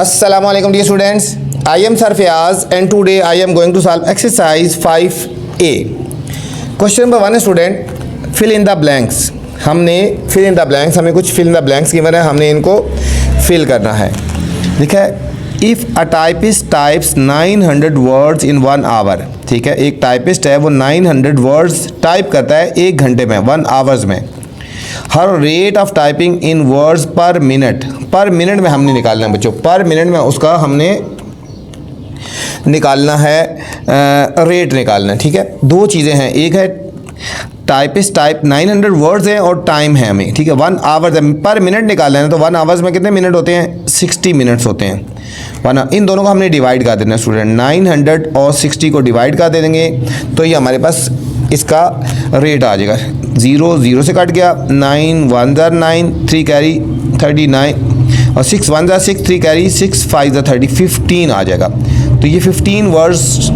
Assalamualaikum dear students, I am Sir Fayaz and today I am going to solve exercise 5A. Question number 1 student, fill in the blanks. हमने fill in the blanks, हमें कुछ fill in the blanks given है, हमने इनको fill करना है. ठीक है, if a typist types 900 words in 1 hour, ठीक है, एक typist है वो 900 words type करता है 1 घंटे में, 1 hours में. हर rate of typing in words per minute में हमने निकालना है बच्चों, पर मिनट में उसका हमने निकालना है, रेट निकालना है. ठीक है, दो चीज़ें हैं, एक है टाइपिस्ट टाइप 900 वर्ड्स हैं और टाइम है हमें. ठीक है, 1 आवर्स है, पर मिनट निकालना है तो 1 आवर्स में कितने मिनट होते हैं, 60 मिनट्स होते हैं. वरना इन दोनों को हमने डिवाइड कर देना है स्टूडेंट, 900 और 60 को डिवाइड कर देंगे तो ये हमारे पास इसका रेट आ जाएगा. 0 0 से कट गया, 9 1 ज़ा 9, 3 कैरी 39 और 6 1 ज़ा 6, 3 कैरी 6 5 ज़ा 30, 15 आ जाएगा. तो ये 15 वर्ड्स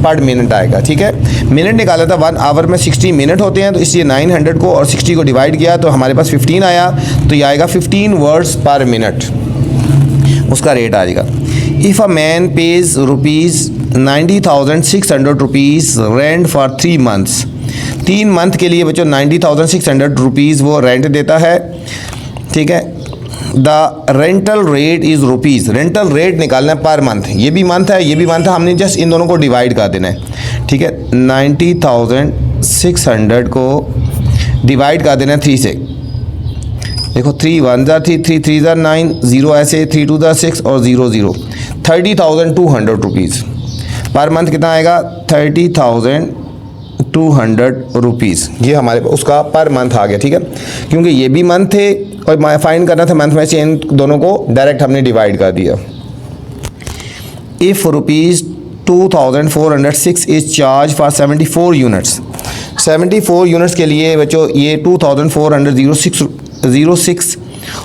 पर मिनट आएगा. ठीक है, मिनट निकाला था, 1 आवर में 60 मिनट होते हैं तो इसलिए 900 को और 60 को डिवाइड किया तो हमारे पास 15 आया. तो ये आएगा 15 वर्ड्स पर मिनट, उसका रेट आ जाएगा. If a man page rupees 90,600 rupees rent for 3 months, 3 month के लिए बच्चों 90,600 रुपीज़ वो रेंट देता है. ठीक है, the rental rate is rupees, rental rate निकालना है पर मंथ, ये भी मंथ है ये भी मंथ है, हमने जस्ट इन दोनों को डिवाइड कर देना है. ठीक है, 90,600 को डिवाइड कर देना है 3 से. देखो 3 1 ज़ा 3, 3 3 ज़ा 9, 0 ऐसे, 3 2 ज़ा 6 और 0 0, 30,200 रुपीज़ पर मंथ कितना आएगा, 30,200 रुपीज़. ये हमारे उसका पर मंथ आ गया. ठीक है, क्योंकि ये भी मंथ थे और फाइंड करना था मंथ में से, इन दोनों को डायरेक्ट हमने डिवाइड कर दिया. If rupees 2,406 is charge for 74 units, 74 units के लिए बच्चों ये 2,406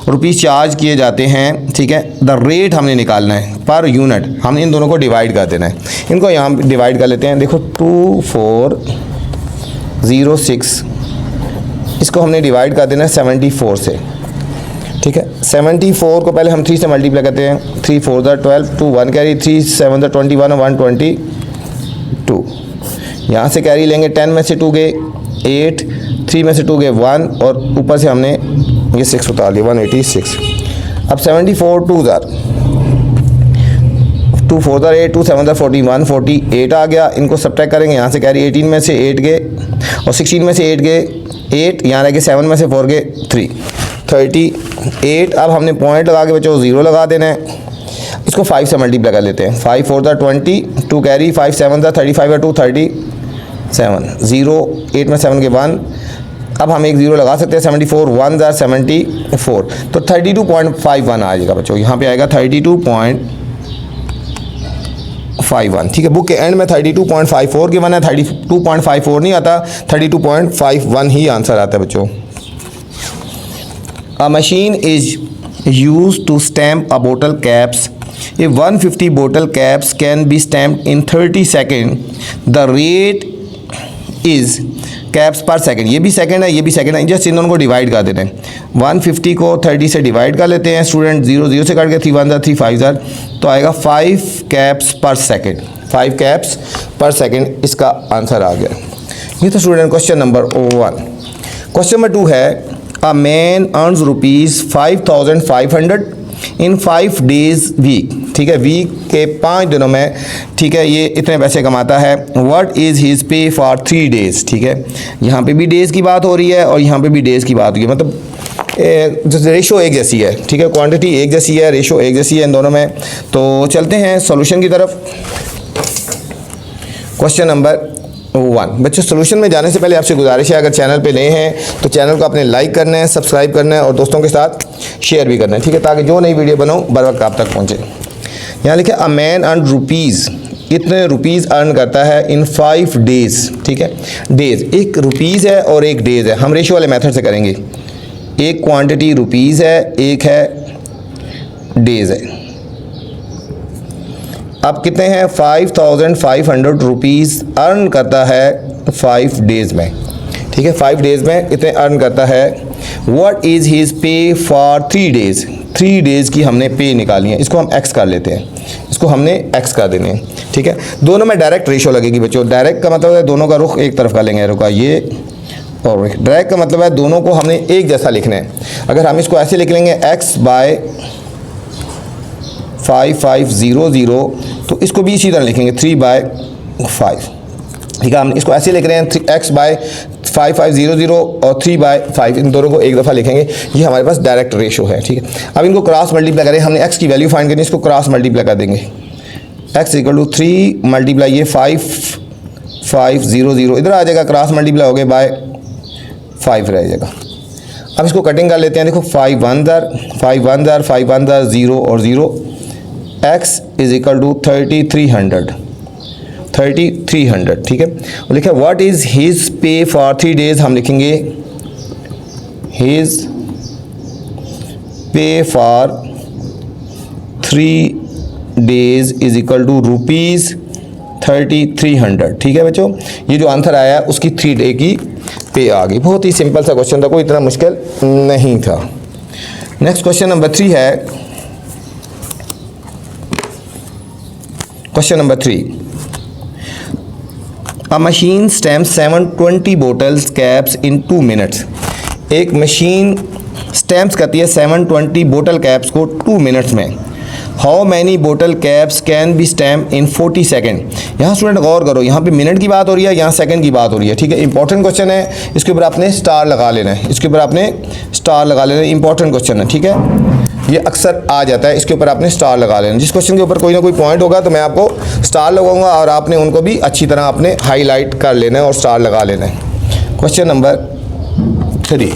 रुपीज़ चार्ज किए जाते हैं. ठीक है, द रेट हमने निकालना है पर यूनिट, हमने इन दोनों को डिवाइड कर देना है. इनको यहाँ डिवाइड कर लेते हैं. देखो 2406 इसको हमने डिवाइड कर देना है 74 से. ठीक है, 74 को पहले हम 3 से मल्टीप्लाई करते हैं, 3 4 ज़ा 12, 2 1 कैरी, 3 7 ज़ा 21 और 122. यहाँ से कैरी लेंगे, 10 में से 2 गए 8, 3 में से 2 गए 1 और ऊपर से हमने ये 6 उतार लिया, 186. अब 74 2 ज़ा 2 4 ज़ा 8, 2 7 ज़ा 14, 148 आ गया. इनको सब्ट्रैक्ट करेंगे, यहाँ से कैरी 18 में से 8 गए और 16 में से 8 गए 8, यहाँ रह गए 7 में से 4 गए 3, 38. अब हमने पॉइंट लगा के बच्चों 0 लगा देना है. इसको 5 से मल्टीप्लाई कर लेते हैं, 5 4 ज़ा 20, 2 कैरी 5 7 ज़ा 35 और 2 37, 0 8 में 7 के 1. अब हम एक 0 लगा सकते हैं, 74 1 ज़ा 74 तो 32.51 आ जाएगा बच्चों, यहाँ पे आएगा 32.51. ठीक है, बुक के एंड में 32.54 गिवन है, 32.54 नहीं आता, 32.51 ही आंसर आता है बच्चों. A machine is used to stamp a bottle caps. If 150 bottle caps can be stamped in 30 seconds, the rate is caps per second. ये भी सेकंड है ये भी सेकंड है, जस्ट इन दोनों को डिवाइड कर देते हैं. 150 को 30 से डिवाइड कर लेते हैं स्टूडेंट, 0 0 से कट के 3 1 ज़ा 3 5 ज़ा तो आएगा 5 caps per second, 5 caps per second इसका आंसर आ गया. ये तो student question number 1. Question number 2 है, a man earns rupees 5,500 in 5 days week. ठीक है, वीक के 5 दिनों में, ठीक है, ये इतने पैसे कमाता है. What is his pay for 3 days. ठीक है, यहाँ पे भी डेज़ की बात हो रही है और यहाँ पे भी डेज़ की बात हो रही है, मतलब रेशो एक जैसी है. ठीक है, क्वांटिटी एक जैसी है, रेशो एक जैसी है इन दोनों में. तो चलते हैं सॉल्यूशन की तरफ. क्वेश्चन नंबर 1 बच्चों, सोल्यूशन में जाने से पहले आपसे गुजारिश है, अगर चैनल पे नए हैं तो चैनल को आपने लाइक करना है, सब्सक्राइब करना है और दोस्तों के साथ शेयर भी करना है. ठीक है, ताकि जो नई वीडियो बनाऊँ बर वक्त आप तक पहुँचे. यहाँ लिखे अ मैन अर्न रुपीज़, इतने रुपीज़ अर्न करता है इन 5 डेज़. ठीक है, डेज़ एक रुपीज़ है और एक डेज़ है, हम रेशो वाले मेथड से करेंगे. एक क्वांटिटी रुपीज़ है, एक है डेज़ है. अब कितने हैं, 5,500 रुपीज़ अर्न करता है 5 डेज़ में. ठीक है, 5 डेज़ में इतने अर्न करता है. What is his pay for 3 days, 3 days की हमने पे निकाली है, इसको हम एक्स कर लेते हैं, इसको हमने एक्स कर देने हैं, ठीक है। दोनों में डायरेक्ट रेशो लगेगी बच्चों। डायरेक्ट का मतलब है दोनों का रुख एक तरफ का लेंगे एरो का, ये और डायरेक्ट का मतलब है दोनों को हमने एक जैसा लिखना है। अगर हम इसको ऐसे लिख लेंगे x बाय 5500, तो इसको भी इसी तरह लिखेंगे 3/5, ठीक है। हम इसको ऐसे लिख रहे हैं x बाय 5500 और 3/5, इन दोनों को एक दफ़ा लिखेंगे, ये हमारे पास डायरेक्ट रेशो है, ठीक है। अब इनको क्रॉस मल्टीप्लाई करें, हमने x की वैल्यू फाइंड करनी है, इसको क्रॉस मल्टीप्लाई कर देंगे। x = 3 मल्टीप्लाई ये 5500 इधर आ जाएगा, क्रॉस मल्टीप्लाई हो गए बाय 5 रह जाएगा। अब इसको कटिंग कर लेते हैं, देखो 5 1 0 और 0, x = 3300, ठीक है। और लिखा what is his pay for 3 days, हम लिखेंगे हिज पे फॉर 3 डेज़ = ₹3300, ठीक है बच्चों। ये जो आंसर आया उसकी 3 डे की पे आ गई। बहुत ही सिंपल सा क्वेश्चन था, कोई इतना मुश्किल नहीं था। नेक्स्ट क्वेश्चन नंबर 3 है। क्वेश्चन नंबर 3, अ मशीन स्टैम्प्स 720 बोटल्स कैप्स इन 2 मिनट्स। एक मशीन स्टैम्प्स करती है 720 बोतल कैप्स को 2 मिनट्स में। How many bottle caps can be stamp in 40 second. यहाँ स्टूडेंट गौर करो, यहाँ पे मिनट की बात हो रही है, यहाँ सेकंड की बात हो रही है, ठीक है। इंपॉर्टेंट क्वेश्चन है, इसके ऊपर आपने स्टार लगा लेना है, इसके ऊपर आपने स्टार लगा लेना है, इंपॉर्टेंट क्वेश्चन है, ठीक है। ये अक्सर आ जाता है, इसके ऊपर आपने स्टार लगा लेना। जिस क्वेश्चन के ऊपर कोई ना कोई पॉइंट होगा तो मैं आपको स्टार लगाऊंगा और आपने उनको भी अच्छी तरह आपने हाईलाइट कर लेना है और स्टार लगा लेना है। क्वेश्चन नंबर 3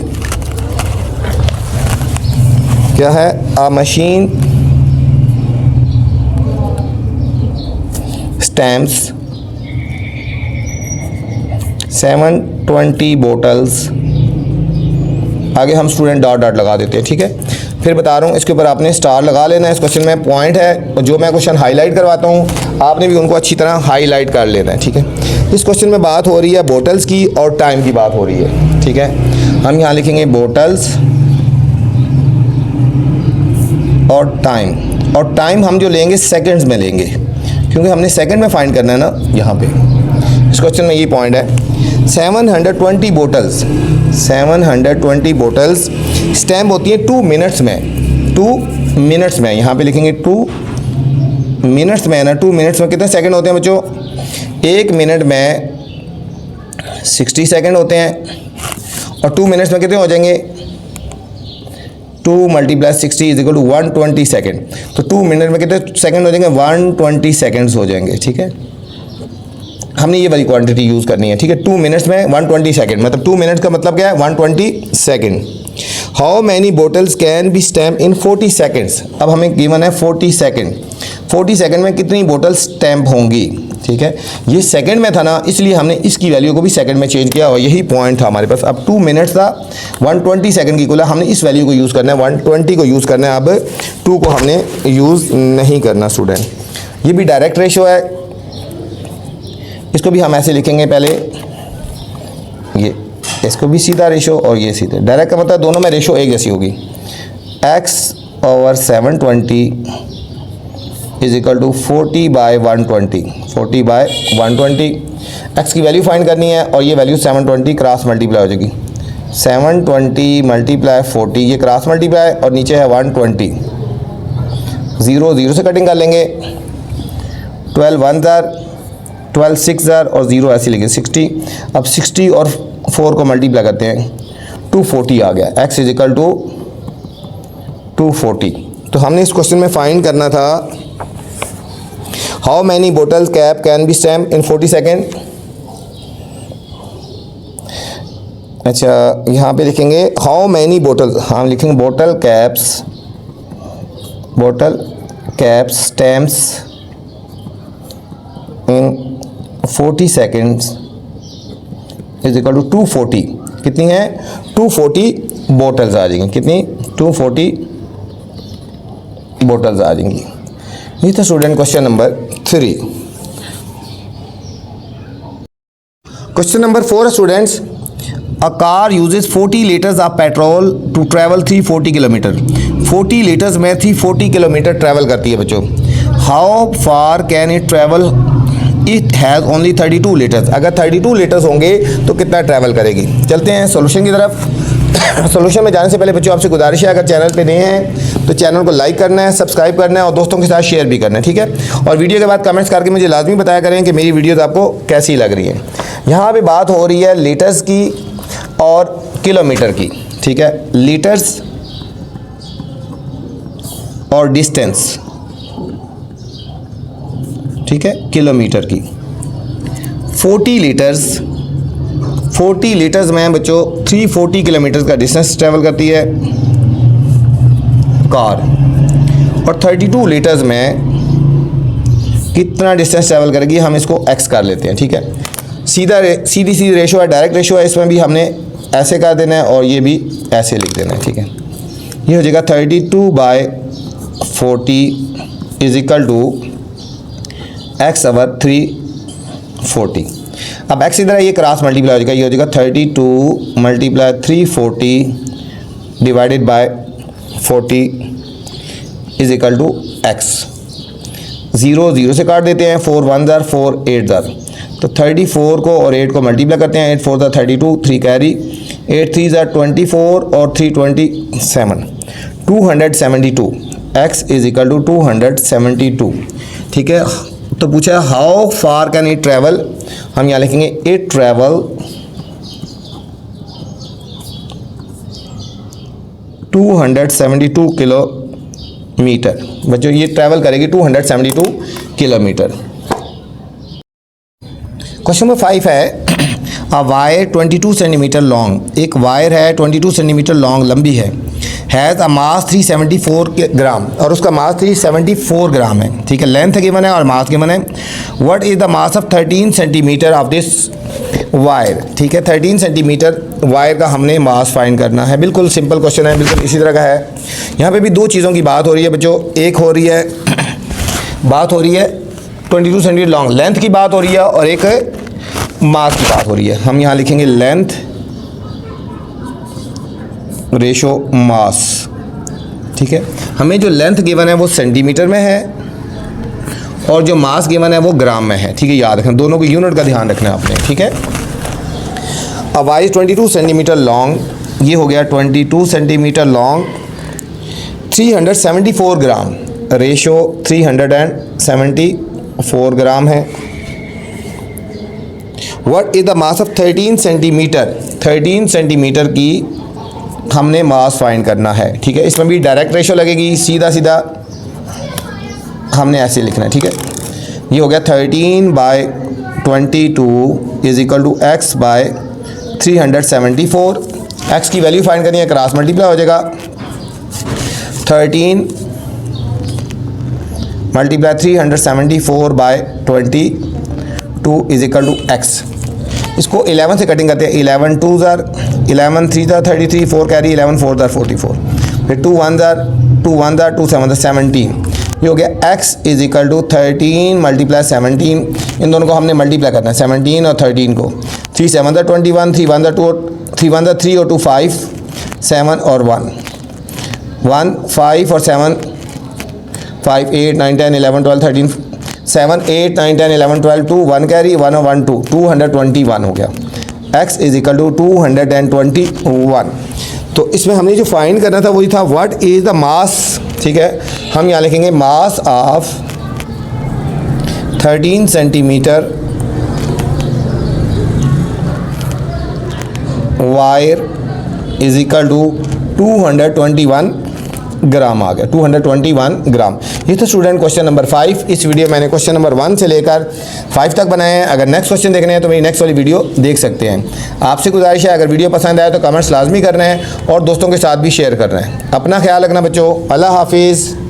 क्या है? अ मशीन स्टैम्प्स 720 बोटल्स, आगे हम स्टूडेंट डॉट डॉट लगा देते हैं, ठीक है। फिर बता रहा हूँ, इसके ऊपर आपने स्टार लगा लेना है। इस क्वेश्चन में पॉइंट है और जो मैं क्वेश्चन हाईलाइट करवाता हूँ आपने भी उनको अच्छी तरह हाईलाइट कर लेना है, ठीक है। इस क्वेश्चन में बात हो रही है बोटल्स की और टाइम की बात हो रही है, ठीक है। हम यहाँ लिखेंगे बोटल्स और टाइम हम जो लेंगे सेकंड्स में लेंगे, क्योंकि हमने सेकंड में फाइंड करना है ना यहाँ पे। इस क्वेश्चन में ये पॉइंट है, 720 बोटल्स स्टैम्प होती है 2 मिनट्स में, यहाँ पे लिखेंगे 2 मिनट्स में है ना। 2 मिनट्स में कितने सेकंड होते हैं बच्चों? 1 मिनट में 60 सेकंड होते हैं और 2 मिनट्स में कितने हो जाएंगे? 2 × 60 = 120 सेकंड। तो 2 मिनट में कितने सेकंड हो जाएंगे? 120 सेकंड्स हो जाएंगे, ठीक है। हमने ये वाली क्वांटिटी यूज़ करनी है, ठीक है। 2 मिनट्स में 120 सेकंड, मतलब 2 मिनट्स का मतलब क्या है? 120 second. How many bottles can be stamp in 40 seconds. अब हमें गिवन है 40 सेकंड। 40 सेकंड में कितनी बोतल स्टैम्प होंगी, ठीक है। ये सेकंड में था ना, इसलिए हमने इसकी वैल्यू को भी सेकंड में चेंज किया और यही पॉइंट था हमारे पास। अब 2 मिनट्स था, 120 सेकंड की कुल, हमने इस वैल्यू को यूज़ करना है, 120 को यूज़ करना है। अब 2 को हमने यूज़ नहीं करना स्टूडेंट। ये भी डायरेक्ट रेशो है, इसको भी हम ऐसे लिखेंगे पहले, ये इसको भी सीधा रेशो और ये सीधे। डायरेक्ट का मतलब दोनों में रेशो एक जैसी होगी। x/720 = 40/120, 40/120। x की वैल्यू फाइंड करनी है और ये वैल्यू 720 क्रॉस मल्टीप्लाई हो जाएगी। 720 × 40, ये क्रॉस मल्टीप्लाई और नीचे है 120। 0 0 से कटिंग कर लेंगे। 12 1 12 6 और 0 ऐसे लिखे 60। अब 60 और 4 को मल्टीप्लाई करते हैं, 240 आ गया। x = 240। तो हमने इस क्वेश्चन में फाइंड करना था how many bottle cap can be stamp in 40 second. अच्छा, यहाँ पे लिखेंगे हाउ मैनी बोटल, हम लिखेंगे बोटल कैप्स स्टैम्प्स इन 40 सेकेंड्स = 240। कितनी है? 240 बोटल्स आ जाएंगी। कितनी? 240 बोटल्स आ जाएंगी। ये था student question number 3। Question number 4 है students, a car uses 40 litres of petrol to travel 340 kilometre. 40 litres में 340 किलोमीटर ट्रैवल करती है बच्चों। How far can it travel it has only 32 litres. अगर 32 लीटर्स होंगे तो कितना ट्रैवल करेगी। चलते हैं सॉल्यूशन की तरफ। सॉल्यूशन में जाने से पहले बच्चों आपसे गुजारिश है, अगर चैनल पे नए हैं तो चैनल को लाइक करना है, सब्सक्राइब करना है और दोस्तों के साथ शेयर भी करना है, ठीक है। और वीडियो के बाद कमेंट्स करके मुझे लाजमी बताया करें कि मेरी वीडियोस आपको कैसी लग रही है। यहाँ पे बात हो रही है लीटर्स की और किलोमीटर की, ठीक है। लीटर्स और डिस्टेंस, ठीक है, किलोमीटर की। 40 लीटर्स में बच्चों 340 किलोमीटर का डिस्टेंस ट्रैवल करती है कार, और 32 लीटर्स में कितना डिस्टेंस ट्रैवल करेगी हम इसको x कर लेते हैं, ठीक है। सीधी रेशो है, डायरेक्ट रेशो है, इसमें भी हमने ऐसे कर देना है और ये भी ऐसे लिख देना है, ठीक है। ये हो जाएगा 32/40 is equal to x over 340। अब x इधर है, ये क्रॉस मल्टीप्लाई हो जाएगा, ये हो जाएगा 32 multiply 340 divided by 40 is equal to x। 0 0 से काट देते हैं, 4 1 ज़ार 4 8 ज़ार, तो 34 को और 8 को मल्टीप्लाई करते हैं, 8 4 ज़ार 32, 3 कैरी, 8 3 ज़ार 24 और 3 27, 272। x इज इक्वल टू 272, ठीक है। तो पूछा how far can it travel, हम यहाँ लिखेंगे इट ट्रैवल 272 किलोमीटर। बच्चों ये ट्रैवल करेगी 272 किलोमीटर। क्वेश्चन नंबर 5 है अ वायर 22 सेंटीमीटर लॉन्ग, एक वायर है 22 सेंटीमीटर लॉन्ग, लंबी है, हैज़ अ मास 374 ग्राम, और उसका मास 374 ग्राम है, ठीक है। लेंथ गिवन है और मास गिवन है। What is the mass of 13 centimetre of this wire, ठीक है। 13 सेंटीमीटर वायर का हमने मास फाइंड करना है। बिल्कुल सिंपल क्वेश्चन है, बिल्कुल इसी तरह का है। यहाँ पे भी दो चीज़ों की बात हो रही है बच्चों, एक हो रही है बात हो रही है 22 सेंटीमीटर लॉन्ग, लेंथ की बात हो रही है, और एक मास की बात हो रही है। हम यहाँ लिखेंगे लेंथ रेशो मास, ठीक है। हमें जो लेंथ गिवन है वो सेंटीमीटर में है और जो मास गिवन है वो ग्राम में है, ठीक है। याद रखना, दोनों की यूनिट का ध्यान रखना है आपने, ठीक है। अब वायर 22 सेंटीमीटर लॉन्ग, ये हो गया 22 सेंटीमीटर लॉन्ग, 374 ग्राम, रेशो 374 ग्राम है। What is the mass of 13 centimetre, 13 centimetre की हमने मास फाइंड करना है, ठीक है। इसमें भी डायरेक्ट रेशो लगेगी, सीधा सीधा हमने ऐसे लिखना है, ठीक है। ये हो गया 13/22 is equal to x by 374। x की वैल्यू फाइंड करनी है, क्रॉस मल्टीप्लाई हो जाएगा, 13 multiply 374/22 is equal to x। इसको 11 से कटिंग करते हैं, 11 2 ज़ार 11 3 ज़ार 33, 4 कैरी, 11 4 ज़ार 44, फिर 2 1 ज़ार 2 1 ज़ार 2 7 17। ये हो गया x is equal to 13 multiply 17, इन दोनों को हमने मल्टीप्लाई करना है, 17 और 13 को, 3 7 ज़ार 21, 3 1 ज़ार 2, 3 1 ज़ार 3 और 2 5, 7 और 1 1 5 और 7 5 8 9 10 11 12 13 7 8 9 10 11 12 2 1 कैरी 1 और 1 2 221 हो गया। x is equal to 221। तो इसमें हमने जो फाइंड करना था वही था व्हाट इज़ द मास, ठीक है। हम यहाँ लिखेंगे mass of 13 centimetre wire is equal to 221 gram आ गया, 221 ग्राम। ये तो स्टूडेंट क्वेश्चन नंबर 5। इस वीडियो मैंने क्वेश्चन नंबर 1 से लेकर 5 तक बनाए हैं। अगर नेक्स्ट क्वेश्चन देखने हैं तो मेरी नेक्स्ट वाली वीडियो देख सकते हैं। आपसे गुजारिश है अगर वीडियो पसंद आए तो कमेंट्स लाजमी करना है और दोस्तों के साथ भी शेयर करना है। अपना ख्याल रखना बच्चों, अल्लाह हाफिज़।